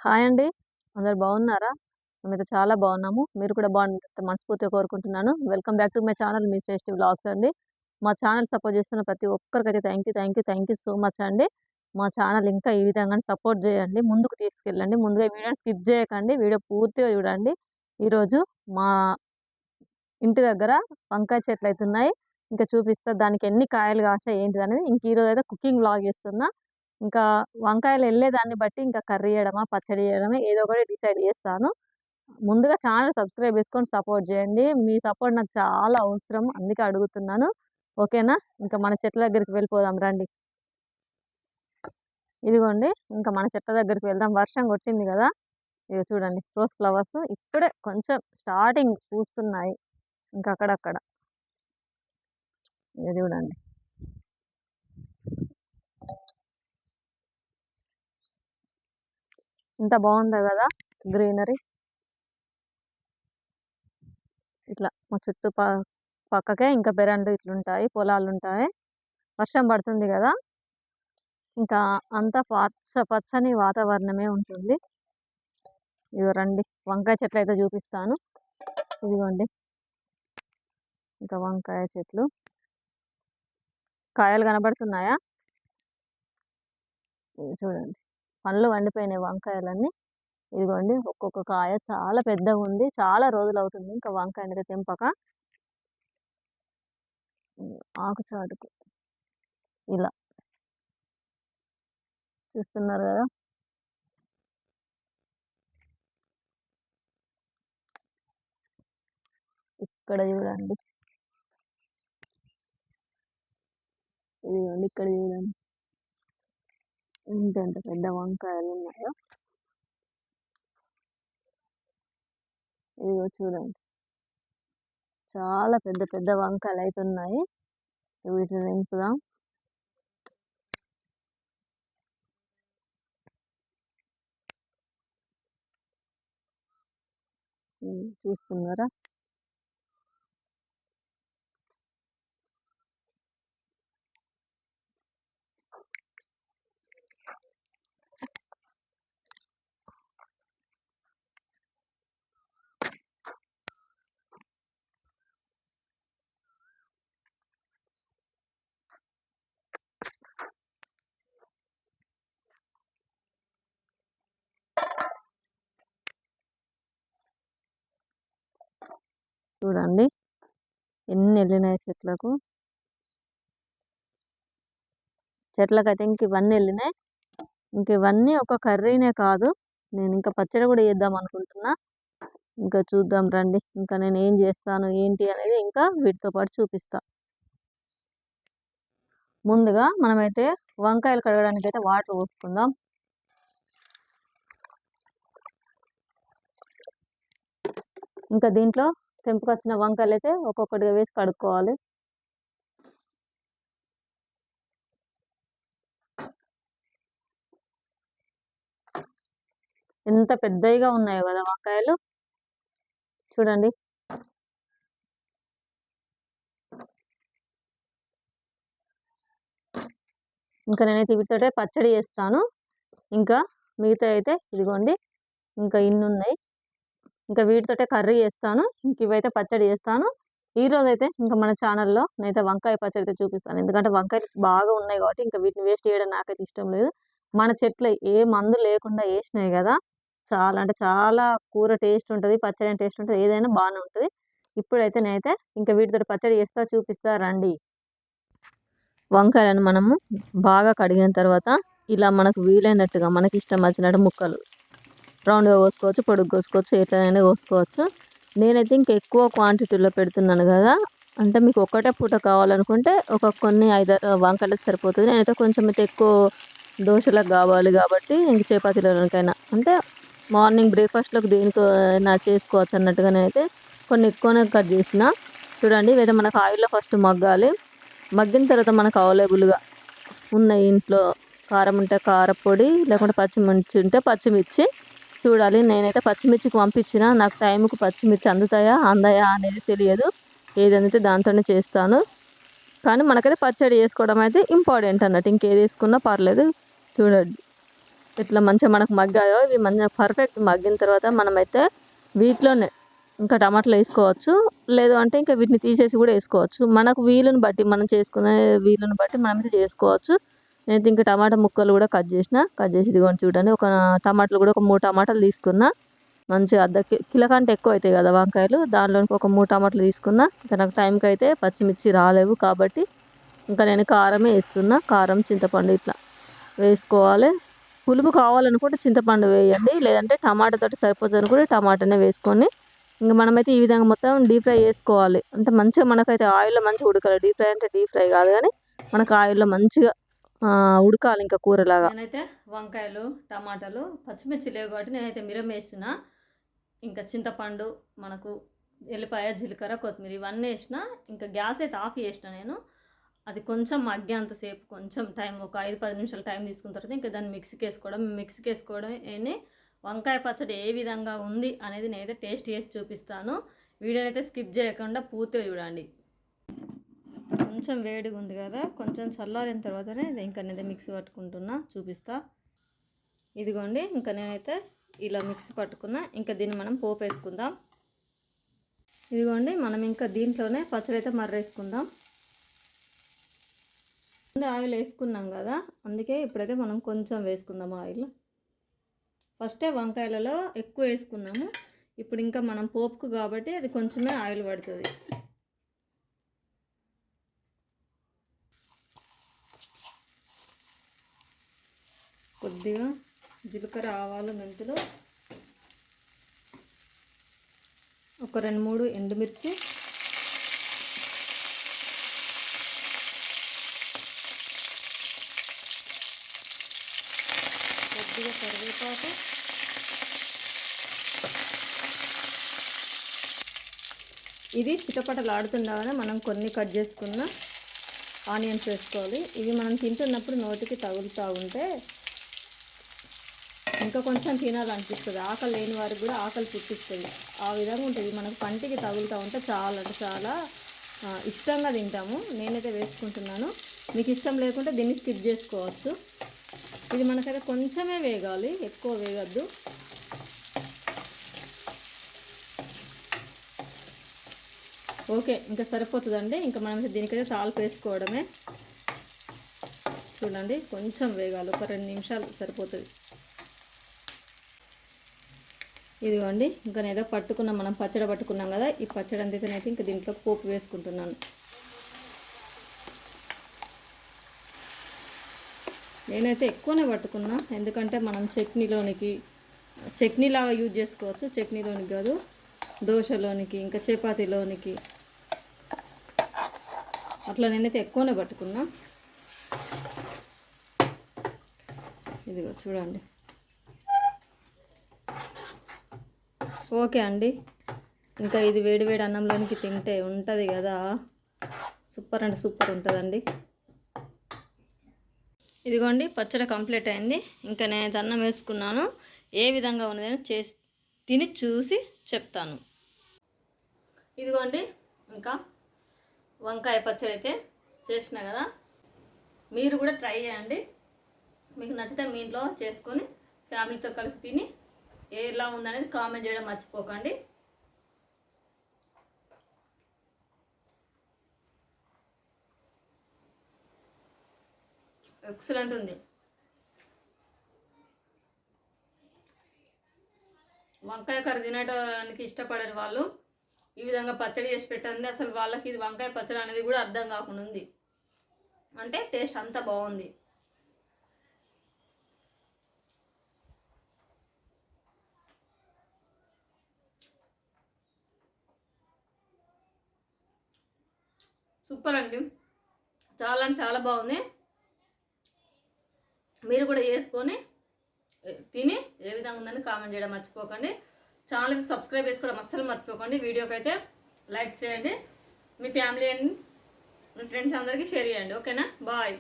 Hi అండి. అందరూ బాగున్నారా? మేమైతే చాలా బాగున్నాము. మీరు కూడా బాగుండాలని మనస్ఫూర్తిగా కోరుకుంటున్నాను. Welcome back to my channel me Shreshti vlogs అండి. మా ఛానల్ సపోర్ట్ చేస్తున్న ప్రతి ఒక్కరికైతే థ్యాంక్ యూ సో మచ్ అండి. మా ఛానల్ ఇంకా ఈ విధంగానే సపోర్ట్ చేయండి. ముందుకు తీసుకెళ్ళండి. ముందుగా వీడియోని స్కిప్ చేయకండి. వీడియో పూర్తిగా చూడండి. ఈరోజు మా ఇంటి దగ్గర వంకాయ చెట్లు అయితే ఉన్నాయి. ఇంకా చూపిస్తా దానికి ఎన్ని కాయలు కాసాయి ఏంటిదనేది. ఇంక ఈరోజు అయితే కుకింగ్ వ్లాగ్ చేస్తున్నా. ఇంకా వంకాయలు వెళ్ళేదాన్ని బట్టి ఇంకా కర్రీ చేయడమా, పచ్చడి చేయడమా ఏదో ఒకటి డిసైడ్ చేస్తాను. ముందుగా ఛానల్ సబ్స్క్రైబ్ చేసుకొని సపోర్ట్ చేయండి. మీ సపోర్ట్ నాకు చాలా అవసరం. అందుకే అడుగుతున్నాను. ఓకేనా? ఇంకా మన చెట్ల దగ్గరికి వెళ్ళిపోదాం రండి. ఇదిగోండి ఇంకా మన చెట్ల దగ్గరికి వెళ్దాం. వర్షం కొట్టింది కదా! ఇగో చూడండి రోజ్ ఫ్లవర్స్ ఇప్పుడే కొంచెం స్టార్టింగ్ పూస్తున్నాయి. ఇంకా అక్కడక్కడ ఇగ చూడండి. ఇంత బాగుంది కదా గ్రీనరీ. ఇట్లా మా చుట్టూ పక్కకే ఇంకా పెరండు ఇట్లుంటాయి, పొలాలు ఉంటాయి. వర్షం పడుతుంది కదా, ఇంకా అంతా పచ్చని వాతావరణమే ఉంటుంది. ఇదిగో రండి వంకాయ చెట్లు అయితే చూపిస్తాను. ఇదిగోండి ఇంకా వంకాయ చెట్లు, కాయలు కనబడుతున్నాయా? ఇది చూడండి పండ్లు వండిపోయినాయి వంకాయలన్నీ. ఇదిగోండి ఒక్కొక్క కాయ చాలా పెద్దగా ఉంది. చాలా రోజులు అవుతుంది ఇంకా వంకాయ అనేది తెంపక. ఆకు చాటుకు ఇలా చూస్తున్నారు కదా. ఇక్కడ చూడండి, ఇదిగోండి ఇక్కడ చూడండి ఎంత పెద్ద వంకాయలు ఉన్నాయో. ఇదిగో చూడండి చాలా పెద్ద పెద్ద వంకాయలు అయితే ఉన్నాయి. వీటిని నింపుదాం. చూస్తున్నారా? చూడండి ఎన్ని వెళ్ళినాయి చెట్లకు. చెట్లకైతే ఇంక ఇవన్నీ వెళ్ళినాయి. ఇంక ఇవన్నీ ఒక కర్రీనే కాదు, నేను ఇంకా పచ్చడి కూడా చేద్దాం అనుకుంటున్నా. ఇంకా చూద్దాం రండి. ఇంకా నేను ఏం చేస్తాను ఏంటి అనేది ఇంకా వీటితో పాటు చూపిస్తా. ముందుగా మనమైతే వంకాయలు కడగడానికి అయితే వాటర్ పోసుకుందాం. ఇంకా దీంట్లో తెంపుకొచ్చిన వంకాయలు అయితే ఒక్కొక్కటిగా వేసి కడుక్కోవాలి. ఎంత పెద్దగా ఉన్నాయో కదా వంకాయలు, చూడండి. ఇంకా నేనైతే వీటితోటే పచ్చడి చేస్తాను. ఇంకా మిగతా అయితే ఇదిగోండి ఇంకా ఇన్ని ఉన్నాయి. ఇంకా వీటితోటే కర్రీ చేస్తాను. ఇంక ఇవైతే పచ్చడి చేస్తాను. ఈరోజు అయితే ఇంకా మన ఛానల్లో నేనైతే వంకాయ పచ్చడి అయితే చూపిస్తాను. ఎందుకంటే వంకాయలు బాగా ఉన్నాయి కాబట్టి ఇంకా వీటిని వేస్ట్ చేయడం నాకైతే ఇష్టం లేదు. మన చెట్లు ఏ మందు లేకుండా వేసినాయి కదా, చాలా అంటే చాలా కూర టేస్ట్ ఉంటుంది, పచ్చడి టేస్ట్ ఉంటుంది, ఏదైనా బాగానే ఉంటుంది. ఇప్పుడైతే నేనైతే ఇంకా వీటితో పచ్చడి చేస్తా, చూపిస్తా రండి. వంకాయలను మనము బాగా కడిగిన తర్వాత ఇలా మనకు వీలైనట్టుగా మనకి ఇష్టం వచ్చినట్టు ముక్కలు రౌండ్గా కోసుకోవచ్చు, పొడుగు కోసుకోవచ్చు, ఎట్లనైనా కోసుకోవచ్చు. నేనైతే ఇంకా ఎక్కువ క్వాంటిటీలో పెడుతున్నాను కదా, అంటే మీకు ఒక్కటే పూట కావాలనుకుంటే కొన్ని 5 వంకాయలు సరిపోతుంది. నేనైతే కొంచెం అయితే ఎక్కువ దోశలకు కావాలి కాబట్టి ఇంక చపాతీలకైనా అంటే మార్నింగ్ బ్రేక్ఫాస్ట్లోకి దేనికైనా చేసుకోవచ్చు అన్నట్టుగా నేనైతే కొన్ని ఎక్కువనే కట్ చేసిన. చూడండి ఇవైతే మనకు ఆయిల్లో ఫస్ట్ మగ్గాలి. మగ్గిన తర్వాత మనకు అవైలబుల్గా ఉన్న ఇంట్లో కారం ఉంటే కారపొడి, లేకుంటే పచ్చిమిర్చి ఉంటే పచ్చిమిర్చి చూడాలి. నేనైతే పచ్చిమిర్చికి పంపించిన, నాకు టైంకు పచ్చిమిర్చి అందయా అనేది తెలియదు. ఏది అందితే దాంతోనే చేస్తాను. కానీ మనకైతే పచ్చడి చేసుకోవడం అయితే ఇంపార్టెంట్ అన్నట్టు, ఇంకేది వేసుకున్నా పర్లేదు. చూడండి ఇట్లా మంచిగా మనకు మగ్గాయో ఇవి మంచిగా పర్ఫెక్ట్ మగ్గిన తర్వాత మనమైతే వీటిలోనే ఇంకా టమాటాలు వేసుకోవచ్చు. లేదు అంటే ఇంకా వీటిని తీసేసి కూడా వేసుకోవచ్చు. మనకు వీలుని బట్టి మనం చేసుకునే వీలుని బట్టి మనమైతే చేసుకోవచ్చు. నేనైతే ఇంకా టమాటా ముక్కలు కూడా కట్ చేసి ఇదిగోండి చూడండి. ఒక టమాటాలు కూడా ఒక 3 టమాటాలు తీసుకున్నా. మంచిగా కిలో కంటే ఎక్కువ అవుతాయి కదా వంకాయలు. దానిలోనికి ఒక 3 టమాటాలు తీసుకున్నా. ఇంకా నాకు టైంకి అయితే పచ్చిమిర్చి రాలేవు కాబట్టి ఇంకా నేను కారమే వేస్తున్నా. కారం, చింతపండు ఇట్లా వేసుకోవాలి. పులుపు కావాలనుకుంటే చింతపండు వేయండి. లేదంటే టమాటాతోటి సరిపోతుంది అనుకుంటే టమాటానే వేసుకొని ఇంక మనమైతే ఈ విధంగా మొత్తం డీప్ ఫ్రై చేసుకోవాలి. అంటే మంచిగా మనకైతే ఆయిల్లో మంచిగా ఉడకాలి. డీప్ ఫ్రై అంటే డీప్ ఫ్రై కాదు కానీ మనకు ఆయిల్లో మంచిగా ఉడకాలి ఇంకా కూరలాగా. నేనైతే వంకాయలు, టమాటాలు, పచ్చిమిర్చి లేవు కాబట్టి నేనైతే మిరం వేసిన. ఇంకా చింతపండు, మనకు ఎల్లిపాయ, జీలకర్ర, కొత్తిమీర ఇవన్నీ వేసిన. ఇంకా గ్యాస్ అయితే ఆఫ్ చేసిన నేను. అది కొంచెం మగ్గేంతసేపు కొంచెం టైం ఒక 5-10 నిమిషాలు టైం తీసుకున్న తర్వాత ఇంకా దాన్ని మిక్సీకి వేసుకోవడం వంకాయ పచ్చడి ఏ విధంగా ఉంది అనేది నేనైతే టేస్ట్ చేసి చూపిస్తాను. వీడియోని అయితే స్కిప్ చేయకుండా పూర్తిగా చూడండి. కొంచెం వేడిగా ఉంది కదా, కొంచెం చల్లారిన తర్వాతనే ఇంకా నేనైతే మిక్సీ పట్టుకుంటున్నా, చూపిస్తా. ఇదిగోండి ఇంకా నేనైతే ఇలా మిక్సీ పట్టుకున్నా. ఇంకా దీన్ని మనం పోపు వేసుకుందాం. ఇదిగోండి మనం ఇంకా దీంట్లోనే పచ్చడి అయితే మర్రేసుకుందాం. ఆయిల్ వేసుకున్నాం కదా, అందుకే ఇప్పుడైతే మనం కొంచెం వేసుకుందాం ఆయిల్. ఫస్టే వంకాయలలో ఎక్కువ వేసుకున్నాము. ఇప్పుడు ఇంకా మనం పోపుకు కాబట్టి అది కొంచెమే ఆయిల్ పడుతుంది. కొద్దిగా జీలకర్ర, ఆవాలు, మెంతులు, ఒక 2-3 ఎండుమిర్చి, కొద్దిగా కరివేపాకు, ఇది చిటపటలాడుతుండగానే మనం కొన్ని కట్ చేసుకున్న ఆనియన్స్ వేసుకోవాలి. ఇవి మనం తింటున్నప్పుడు నోటికి తగులుతూ ఉంటే ఇంకా కొంచెం తినాలనిపిస్తుంది. ఆకలి లేని వారికి కూడా ఆకలి పుట్టిస్తుంది. ఆ విధంగా ఉంటుంది. మనకు పంటికి తగులుతూ ఉంటే చాలా అంటే చాలా ఇష్టంగా తింటాము. నేనైతే వేసుకుంటున్నాను. మీకు ఇష్టం లేకుంటే దీన్ని స్కిప్ చేసుకోవచ్చు. ఇది మనకైతే కొంచెమే వేగాలి, ఎక్కువ వేగద్దు. ఓకే, ఇంకా సరిపోతుందండి. ఇంకా మనం దీనికైతే తాలింపు వేసుకోవడమే. చూడండి కొంచెం వేగాలి, ఒక 2 నిమిషాలు సరిపోతుంది. ఇదిగోండి ఇంకా నేదో మనం పచ్చడి పట్టుకున్నాం కదా, ఈ పచ్చడి అంతైతే ఇంకా దీంట్లో పోపు వేసుకుంటున్నాను. నేనైతే ఎక్కువనే పట్టుకున్నా, ఎందుకంటే మనం చట్నీలాగా యూజ్ చేసుకోవచ్చు. చట్నీలోనికి కాదు, దోశలోనికి, ఇంకా చపాతీలోనికి అట్లా నేనైతే ఎక్కువనే పట్టుకున్నా. ఇదిగో చూడండి. ఓకే అండి, ఇంకా ఇది వేడివేడి అన్నంలోనికి తింటే ఉంటుంది కదా, సూపర్ అంటే సూపర్ ఉంటుందండి. ఇదిగోండి పచ్చడి కంప్లీట్ అయింది. ఇంకా నేను అన్నం వేసుకున్నాను. ఏ విధంగా ఉన్నదని తిని చూసి చెప్తాను. ఇదిగోండి ఇంకా వంకాయ పచ్చడి అయితే చేసిన కదా, మీరు కూడా ట్రై చేయండి. మీకు నచ్చితే మీ ఇంట్లో చేసుకొని ఫ్యామిలీతో కలిసి తిని ఎలా ఉందనేది కామెంట్ చేయడం మర్చిపోకండి. ఎక్సలెంట్ ఉంది. వంకాయ కర్రీ తినడానికి ఇష్టపడని వాళ్ళు ఈ విధంగా పచ్చడి చేసి పెట్టండి. అసలు వాళ్ళకి ఇది వంకాయ పచ్చడి అనేది కూడా అర్థం కాకుండా ఉంది. అంటే టేస్ట్ అంతా బాగుంది. సూపర్ అండి, చాలా అంటే చాలా బాగుంది. మీరు కూడా చేసుకొని తిని ఏ విధంగా ఉందని కామెంట్ చేయడం మర్చిపోకండి. ఛానల్కి సబ్స్క్రైబ్ చేసుకోవడం అస్సలు మర్చిపోకండి. వీడియోకి అయితే లైక్ చేయండి. మీ ఫ్యామిలీ అండ్ మీ ఫ్రెండ్స్ అందరికీ షేర్ చేయండి. ఓకేనా, బాయ్.